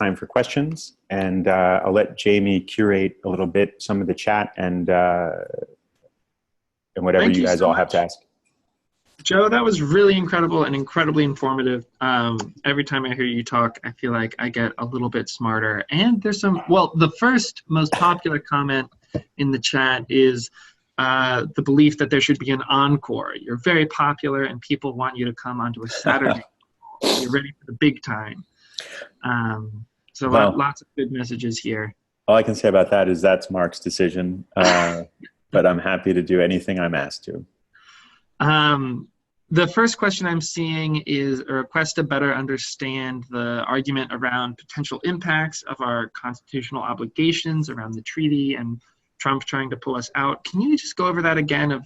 time for questions, and I'll let Jamie curate a little bit some of the chat and whatever you guys all have to ask. Joe, that was really incredible and incredibly informative. Every time I hear you talk, I feel like I get a little bit smarter. And there's some, well, the first most popular comment in the chat is the belief that there should be an encore. You're very popular and people want you to come onto a Saturday. You're ready for the big time. Lots of good messages here. All I can say about that is that's Mark's decision, but I'm happy to do anything I'm asked to. The first question I'm seeing is a request to better understand the argument around potential impacts of our constitutional obligations around the treaty and Trump trying to pull us out. Can you just go over that again?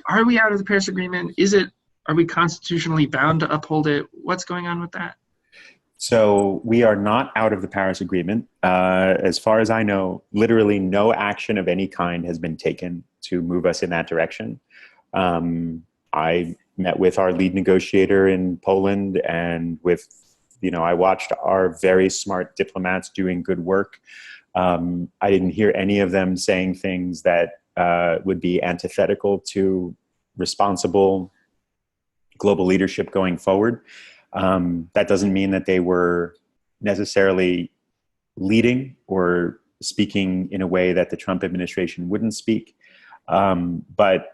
Are we out of the Paris Agreement? Are we constitutionally bound to uphold it? What's going on with that? So we are not out of the Paris Agreement. As far as I know, literally no action of any kind has been taken to move us in that direction. I met with our lead negotiator in Poland and I watched our very smart diplomats doing good work. I didn't hear any of them saying things that would be antithetical to responsible global leadership going forward. That doesn't mean that they were necessarily leading or speaking in a way that the Trump administration wouldn't speak. But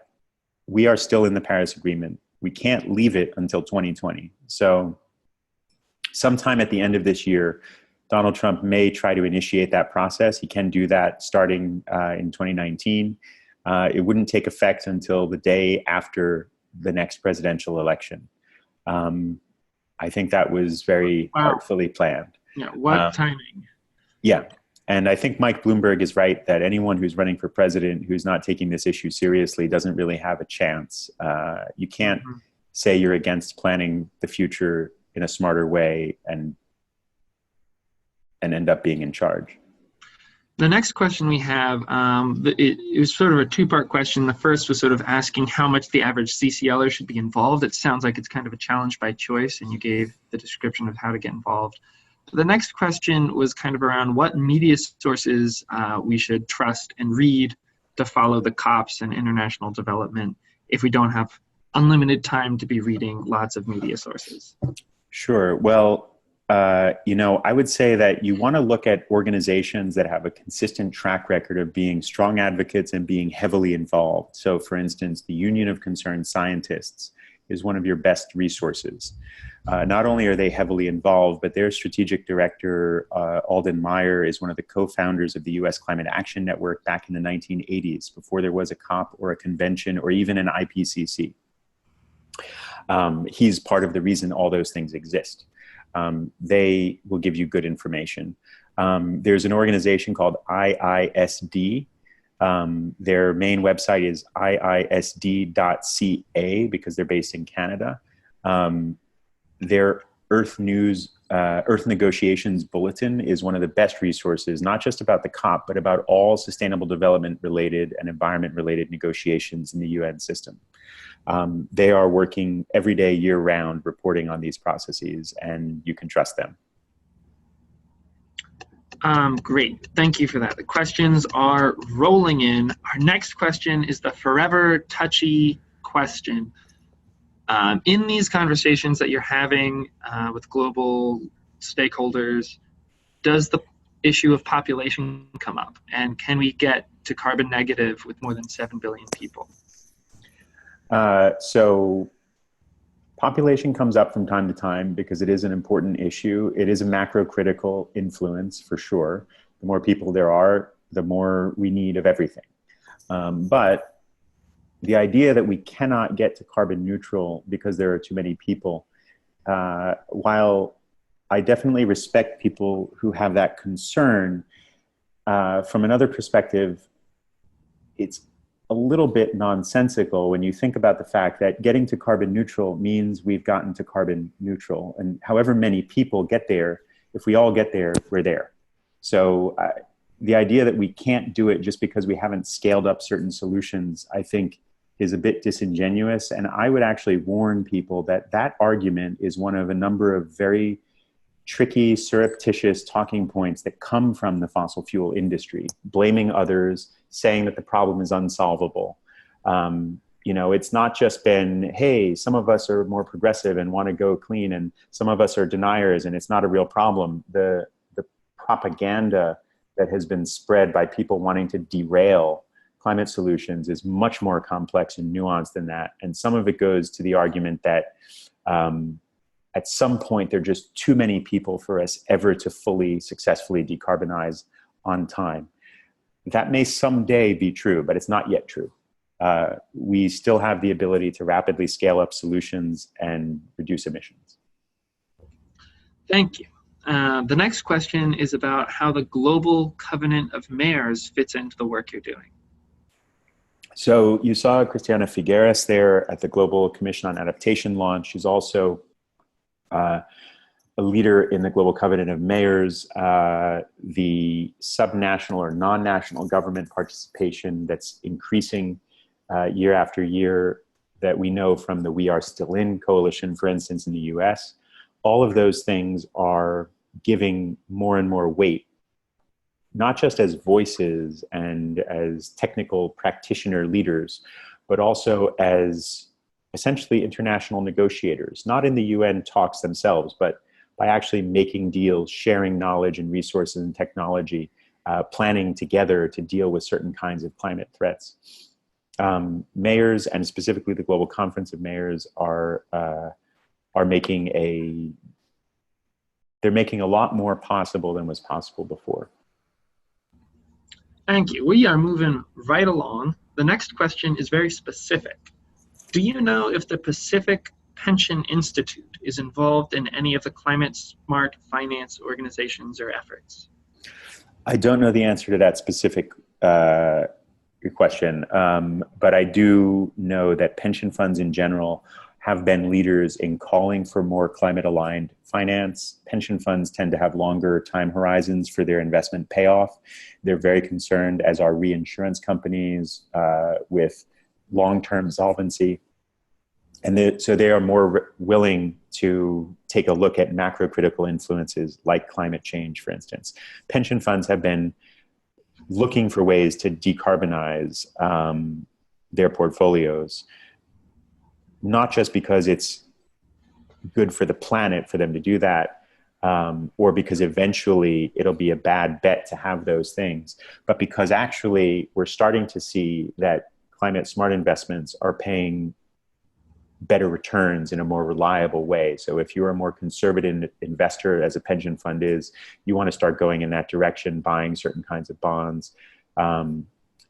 we are still in the Paris Agreement. We can't leave it until 2020. So sometime at the end of this year, Donald Trump may try to initiate that process. He can do that starting in 2019. It wouldn't take effect until the day after the next presidential election. I think that was very artfully planned. Yeah, what timing? Yeah. And I think Mike Bloomberg is right that anyone who's running for president who's not taking this issue seriously doesn't really have a chance. You can't say you're against planning the future in a smarter way and end up being in charge. The next question we have, it was sort of a two-part question. The first was sort of asking how much the average CCLer should be involved. It sounds like it's kind of a challenge by choice, and you gave the description of how to get involved. The next question was kind of around what media sources we should trust and read to follow the COPs and international development if we don't have unlimited time to be reading lots of media sources. Sure. Well, I would say that you want to look at organizations that have a consistent track record of being strong advocates and being heavily involved. So, for instance, the Union of Concerned Scientists is one of your best resources. Not only are they heavily involved, but their strategic director, Alden Meyer, is one of the co-founders of the U.S. Climate Action Network back in the 1980s, before there was a COP or a convention or even an IPCC. He's part of the reason all those things exist. They will give you good information. There's an organization called IISD. Their main website is iisd.ca because they're based in Canada. Their Earth Negotiations Bulletin is one of the best resources, not just about the COP, but about all sustainable development related and environment related negotiations in the UN system. They are working every day, year round, reporting on these processes, and you can trust them. Great. Thank you for that. The questions are rolling in. Our next question is the forever touchy question. In these conversations that you're having with global stakeholders, does the issue of population come up? And can we get to carbon negative with more than 7 billion people? So population comes up from time to time because it is an important issue. It is a macro-critical influence for sure. The more people there are, the more we need of everything. But the idea that we cannot get to carbon neutral because there are too many people, while I definitely respect people who have that concern, from another perspective, it's a little bit nonsensical when you think about the fact that getting to carbon neutral means we've gotten to carbon neutral. And however many people get there, if we all get there, we're there. So the idea that we can't do it just because we haven't scaled up certain solutions, I think, is a bit disingenuous. And I would actually warn people that that argument is one of a number of very tricky, surreptitious talking points that come from the fossil fuel industry, blaming others, saying that the problem is unsolvable. It's not just been, hey, some of us are more progressive and want to go clean, and some of us are deniers, and it's not a real problem. The propaganda that has been spread by people wanting to derail climate solutions is much more complex and nuanced than that. And some of it goes to the argument that at some point, there are just too many people for us ever to fully successfully decarbonize on time. That may someday be true, but it's not yet true. We still have the ability to rapidly scale up solutions and reduce emissions. Thank you. The next question is about how the Global Covenant of Mayors fits into the work you're doing. So you saw Christiana Figueres there at the Global Commission on Adaptation launch. She's also a leader in the Global Covenant of Mayors, the subnational or non-national government participation that's increasing year after year that we know from the We Are Still In coalition, for instance, in the US. All of those things are giving more and more weight, not just as voices and as technical practitioner leaders, but also as essentially international negotiators, not in the UN talks themselves, but by actually making deals, sharing knowledge and resources and technology, planning together to deal with certain kinds of climate threats. Mayors, and specifically the Global Conference of Mayors, are making they're making a lot more possible than was possible before. Thank you. We are moving right along. The next question is very specific. Do you know if the Pacific Pension Institute is involved in any of the climate smart finance organizations or efforts? I don't know the answer to that specific question, but I do know that pension funds in general have been leaders in calling for more climate-aligned finance. Pension funds tend to have longer time horizons for their investment payoff. They're very concerned, as are reinsurance companies, with long-term solvency. And so they are more willing to take a look at macro-critical influences like climate change, for instance. Pension funds have been looking for ways to decarbonize their portfolios, not just because it's good for the planet for them to do that, or because eventually it'll be a bad bet to have those things, but because actually we're starting to see that climate smart investments are paying better returns in a more reliable way. So if you're a more conservative investor, as a pension fund is, you want to start going in that direction, buying certain kinds of bonds,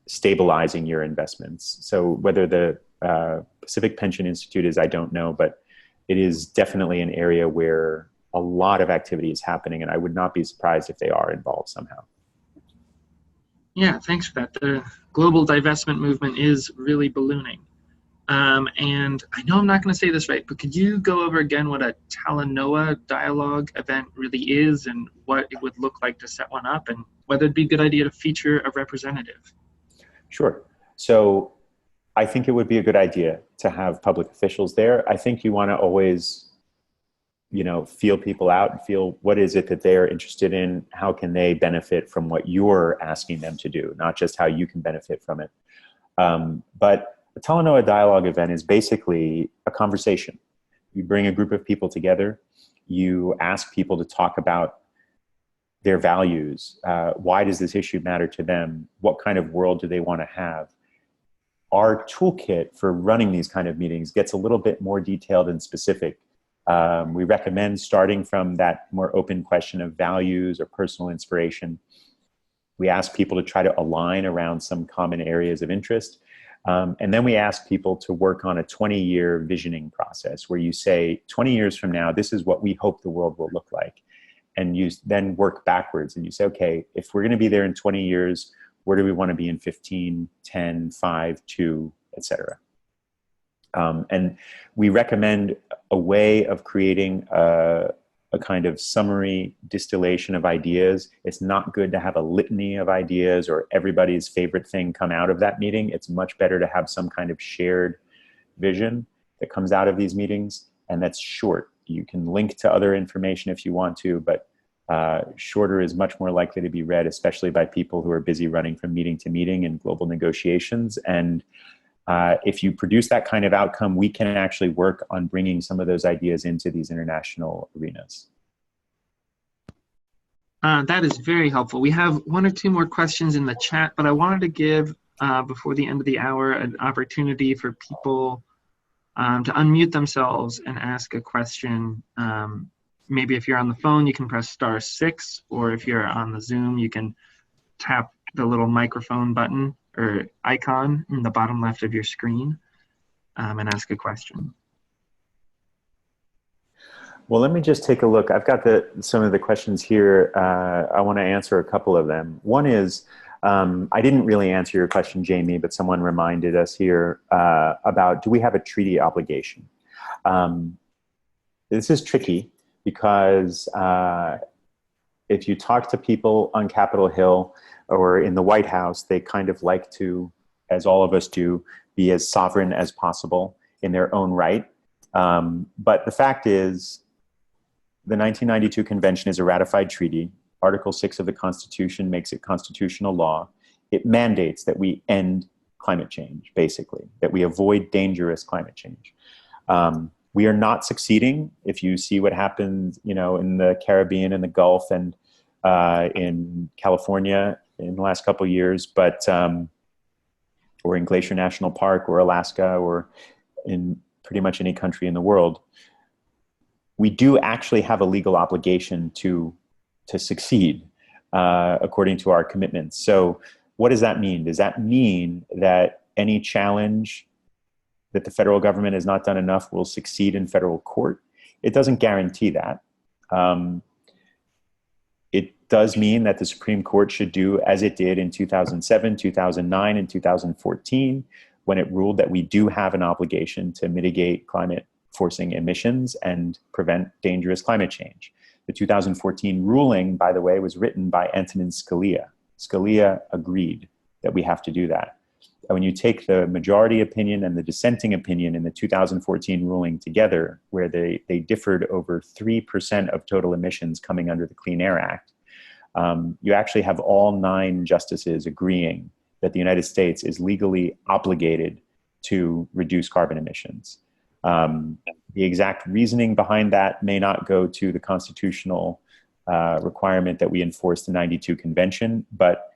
stabilizing your investments. So whether the Pacific Pension Institute is, I don't know, but it is definitely an area where a lot of activity is happening, and I would not be surprised if they are involved somehow. Yeah, thanks for that. The global divestment movement is really ballooning. And I know I'm not going to say this right, but could you go over again what a Talanoa dialogue event really is and what it would look like to set one up, and whether it'd be a good idea to feature a representative? Sure. So I think it would be a good idea to have public officials there. I think you want to always, feel people out and feel what is it that they're interested in, how can they benefit from what you're asking them to do, not just how you can benefit from it. But the Talanoa Dialogue event is basically a conversation. You bring a group of people together, you ask people to talk about their values. Why does this issue matter to them? What kind of world do they want to have? Our toolkit for running these kind of meetings gets a little bit more detailed and specific. We recommend starting from that more open question of values or personal inspiration. We ask people to try to align around some common areas of interest. And then we ask people to work on a 20-year visioning process where you say, 20 years from now, this is what we hope the world will look like. And you then work backwards and you say, okay, if we're going to be there in 20 years, where do we want to be in 15, 10, 5, 2, et cetera? And we recommend a way of creating a kind of summary distillation of ideas. It's not good to have a litany of ideas or everybody's favorite thing come out of that meeting. It's much better to have some kind of shared vision that comes out of these meetings, and that's short. You can link to other information if you want to, but shorter is much more likely to be read, especially by people who are busy running from meeting to meeting in global negotiations. And if you produce that kind of outcome, we can actually work on bringing some of those ideas into these international arenas. That is very helpful. We have one or two more questions in the chat, but I wanted to give, before the end of the hour, an opportunity for people to unmute themselves and ask a question. Maybe if you're on the phone, you can press *6, or if you're on the Zoom, you can tap the little microphone button or icon in the bottom left of your screen and ask a question. Well, let me just take a look. I've got some of the questions here. I want to answer a couple of them. One is, I didn't really answer your question, Jamie, but someone reminded us here about, do we have a treaty obligation? This is tricky because if you talk to people on Capitol Hill or in the White House, they kind of like to, as all of us do, be as sovereign as possible in their own right. But the fact is, the 1992 Convention is a ratified treaty. Article 6 of the Constitution makes it constitutional law. It mandates that we end climate change, basically, that we avoid dangerous climate change. We are not succeeding. If you see what happened, in the Caribbean and the Gulf and in California in the last couple of years, but or in Glacier National Park or Alaska or in pretty much any country in the world, we do actually have a legal obligation to succeed according to our commitments. So what does that mean? Does that mean that any challenge that the federal government has not done enough will succeed in federal court? It doesn't guarantee that. It does mean that the Supreme Court should do as it did in 2007, 2009, and 2014, when it ruled that we do have an obligation to mitigate climate-forcing emissions and prevent dangerous climate change. The 2014 ruling, by the way, was written by Antonin Scalia. Scalia agreed that we have to do that. And when you take the majority opinion and the dissenting opinion in the 2014 ruling together, where they differed over 3% of total emissions coming under the Clean Air Act, you actually have all 9 justices agreeing that the United States is legally obligated to reduce carbon emissions. The exact reasoning behind that may not go to the constitutional requirement that we enforce the 92 Convention, but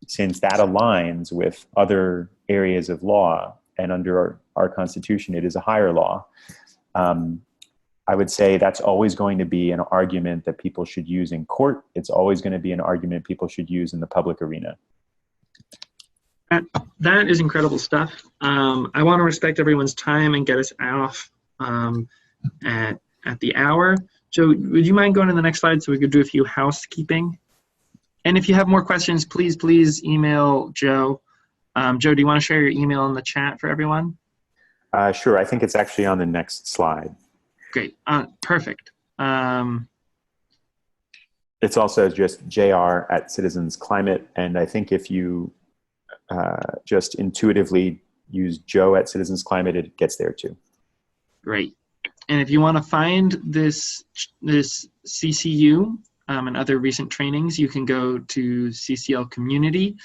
since that aligns with other areas of law and under our Constitution, it is a higher law, I would say that's always going to be an argument that people should use in court. It's always going to be an argument people should use in the public arena. That is incredible stuff. I want to respect everyone's time and get us off at the hour. Joe, would you mind going to the next slide so we could do a few housekeeping? And if you have more questions, please email Joe. Joe, do you want to share your email in the chat for everyone? Sure. I think it's actually on the next slide. Great. Perfect. It's also just jr@citizensclimate. And I think if you just intuitively use joe@Citizens Climate, it gets there too. Great. And if you want to find this CCU and other recent trainings, you can go to CCL Community,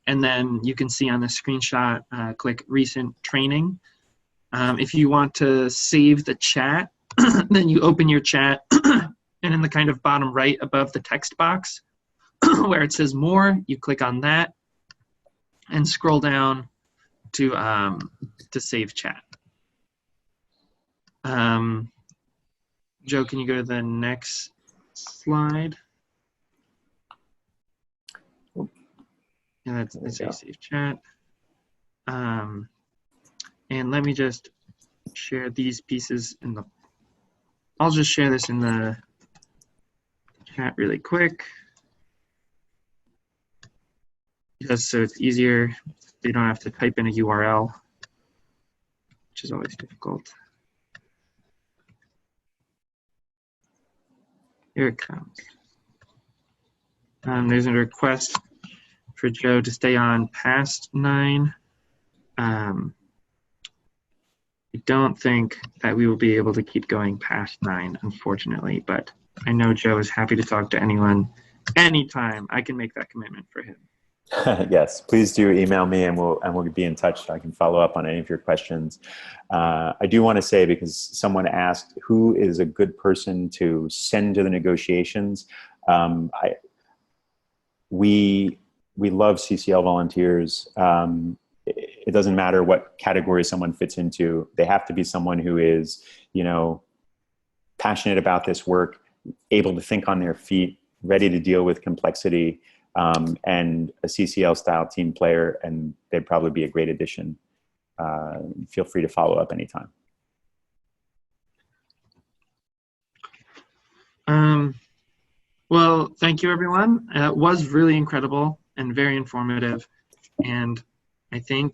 and then you can see on the screenshot, click Recent Training. If you want to save the chat, then you open your chat, and in the kind of bottom right above the text box, where it says More, you click on that, and scroll down to save chat. Joe, can you go to the next slide? Yeah, that's a save chat. And let me just share these pieces in the, I'll just share this in the chat really quick. Just so it's easier, you don't have to type in a URL, which is always difficult. Here it comes. There's a request for Joe to stay on past 9. don't think that we will be able to keep going past 9, unfortunately, but I know Joe is happy to talk to anyone, anytime. I can make that commitment for him. Yes, please do email me, and we'll be in touch. So I can follow up on any of your questions. I do want to say, because someone asked who is a good person to send to the negotiations. We love CCL volunteers. It doesn't matter what category someone fits into. They have to be someone who is, passionate about this work, able to think on their feet, ready to deal with complexity, and a CCL style team player, and they'd probably be a great addition. Feel free to follow up anytime. Well, thank you, everyone. It was really incredible and very informative. And I think